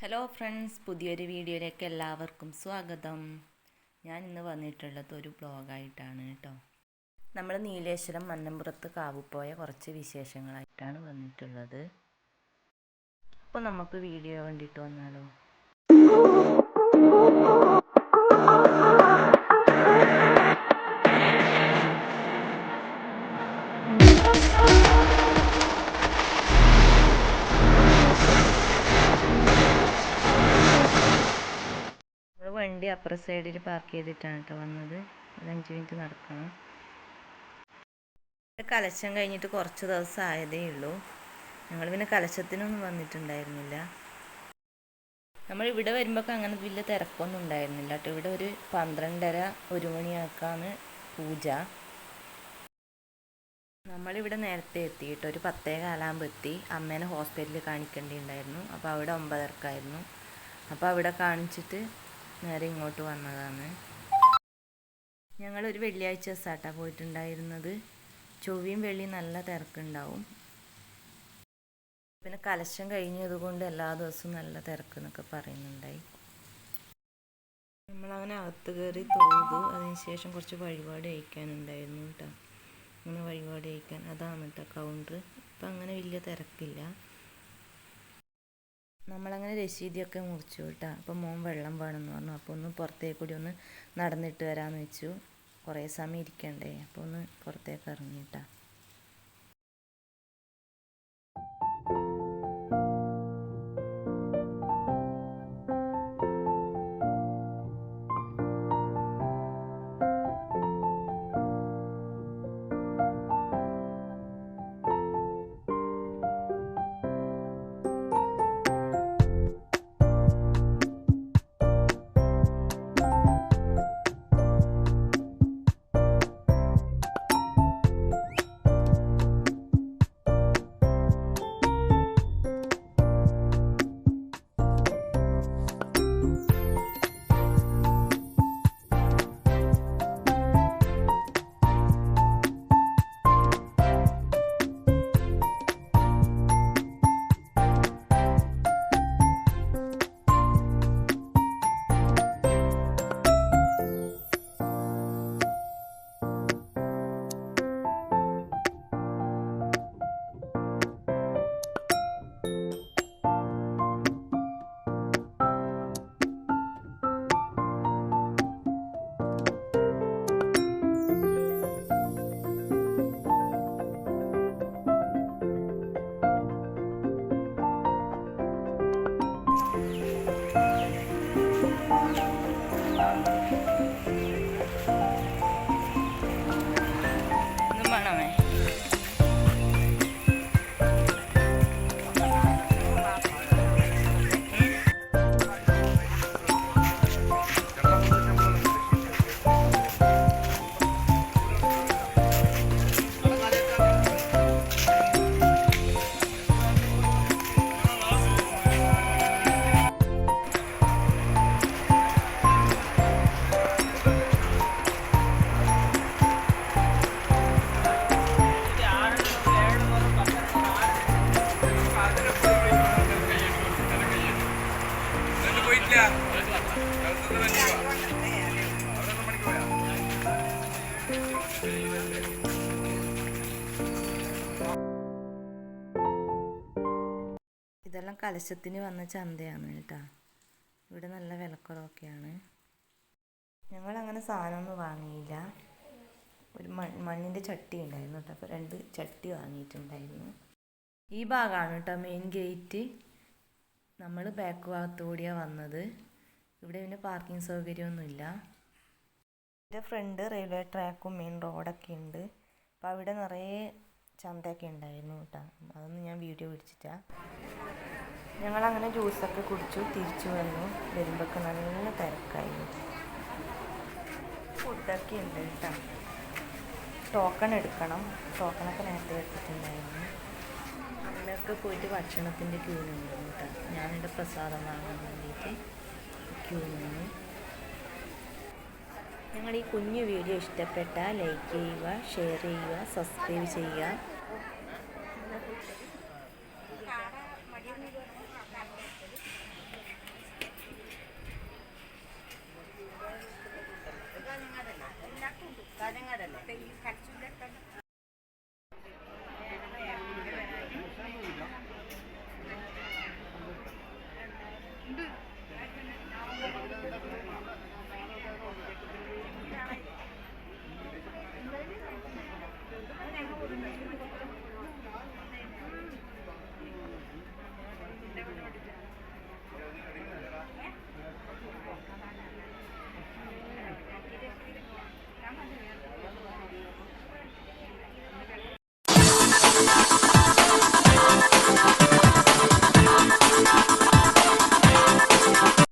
Hello friends, പുതിയൊരു വീഡിയോയിലേക്ക് എല്ലാവർക്കും സ്വാഗതം. ഞാൻ ഇന്ന് വന്നിട്ടുള്ളത് ഒരു ബ്ലോഗായിട്ടാണ് കേട്ടോ. നമ്മൾ നീലേശ്വരം മന്നമ്പുറത്ത് കാവുപോയ കുറച്ച് വിശേഷങ്ങളായിട്ടാണ് വന്നിട്ടുള്ളത്. അപ്പോൾ നമുക്ക് വീഡിയോ കണ്ടിട്ട് വന്നാലോ. വണ്ടി അപ്പുറ സൈഡിൽ പാർക്ക് ചെയ്തിട്ടാണ് കേട്ടോ വന്നത്. ഒരു 5 മിനിറ്റ് നടക്കണം. കലശം കഴിഞ്ഞിട്ട് കുറച്ച് ദിവസം ആയതേ ഉള്ളൂ. ഞങ്ങൾ പിന്നെ കലശത്തിനൊന്നും വന്നിട്ടുണ്ടായിരുന്നില്ല. നമ്മൾ ഇവിടെ വരുമ്പോൾ അങ്ങനെ വലിയ തിരക്കൊന്നും ഉണ്ടായിരുന്നില്ല കേട്ടോ. ഇവിടെ ഒരു 12:30-1 മണിയൊക്കെയാണ് പൂജ. നമ്മളിവിടെ നേരത്തെ എത്തി കേട്ടോ. ഒരു 10:15 എത്തി. അമ്മേനെ ഹോസ്പിറ്റലിൽ കാണിക്കേണ്ടിയിട്ടുണ്ടായിരുന്നു. അപ്പോൾ അവിടെ 9:30 അപ്പോൾ അവിടെ കാണിച്ചിട്ട് നേരെ ഇങ്ങോട്ട് വന്നതാണ്. ഞങ്ങളൊരു വെള്ളിയാഴ്ച ദിവസമായിട്ടാണ് പോയിട്ടുണ്ടായിരുന്നത്. ചൊവ്വയും വെള്ളിയും നല്ല തിരക്കുണ്ടാവും. പിന്നെ കലശം കഴിഞ്ഞതുകൊണ്ട് എല്ലാ ദിവസവും നല്ല തിരക്ക് എന്നൊക്കെ പറയുന്നുണ്ടായി. നമ്മളങ്ങനെ അകത്ത് കയറി തൊഴുതു. അതിനുശേഷം കുറച്ച് വഴിപാട് കഴിക്കാനുണ്ടായിരുന്നു കേട്ടോ. അങ്ങനെ വഴിപാട് കഴിക്കാൻ അതാണ് കേട്ടോ കൗണ്ടർ. ഇപ്പം അങ്ങനെ വലിയ തിരക്കില്ല. നമ്മളങ്ങനെ രശീതിയൊക്കെ മുറിച്ചു കേട്ടോ. അപ്പോൾ മോൻ വെള്ളം വേണമെന്ന് പറഞ്ഞു. അപ്പോൾ ഒന്ന് പുറത്തേക്ക് കൂടി ഒന്ന് നടന്നിട്ട് വരാമെന്ന് വെച്ചു. കുറേ സമയം ഇരിക്കണ്ടേ, അപ്പോൾ ഒന്ന് പുറത്തേക്ക് ഇറങ്ങിയിട്ടാ. ഇതെല്ലാം കലശത്തിന് വന്ന ചന്തയാണ് കേട്ടോ. ഇവിടെ നല്ല വിലക്കുറവൊക്കെയാണ്. ഞങ്ങളങ്ങനെ സാധനമൊന്നും വാങ്ങിയില്ല. ഒരു മണ്ണിൻ്റെ ചട്ടി ഉണ്ടായിരുന്നു കേട്ടോ. അപ്പോൾ 2 ചട്ടി വാങ്ങിയിട്ടുണ്ടായിരുന്നു. ഈ ഭാഗമാണ് കേട്ടോ മെയിൻ ഗേറ്റ്. നമ്മൾ ബാക്ക് ഭാഗത്തുകൂടിയാണ് വന്നത്. ഇവിടെ പിന്നെ പാർക്കിംഗ് സൗകര്യമൊന്നുമില്ല. ഇതിൻ്റെ ഫ്രണ്ട് റെയിൽവേ ട്രാക്കും മെയിൻ റോഡൊക്കെ ഉണ്ട്. അപ്പോൾ അവിടെ നിറയെ ചന്തയൊക്കെ ഉണ്ടായിരുന്നു കേട്ടോ. അതൊന്നും ഞാൻ വീഡിയോ പിടിച്ചിട്ടാണ്. ഞങ്ങളങ്ങനെ ജ്യൂസൊക്കെ കുടിച്ചു തിരിച്ചു വന്നു. വരുമ്പോഴൊക്കെ നല്ല തിരക്കായി. ഫുഡൊക്കെ ഉണ്ട് കേട്ടോ. ടോക്കൺ എടുക്കണം. ടോക്കണൊക്കെ നേരത്തെ എടുത്തിട്ടുണ്ടായിരുന്നു. അങ്ങനെയൊക്കെ പോയിട്ട് ഭക്ഷണത്തിൻ്റെ ക്യൂ നിന്നിരുന്നു കേട്ടോ. ഞാനെൻ്റെ പ്രസാദം വാങ്ങാൻ വേണ്ടിയിട്ട് ക്യൂ നിന്നു. ഞങ്ങൾ ഈ കുഞ്ഞു വീഡിയോ ഇഷ്ടപ്പെട്ടാൽ ലൈക്ക് ചെയ്യുക, ഷെയർ ചെയ്യുക, സബ്സ്ക്രൈബ് ചെയ്യുക.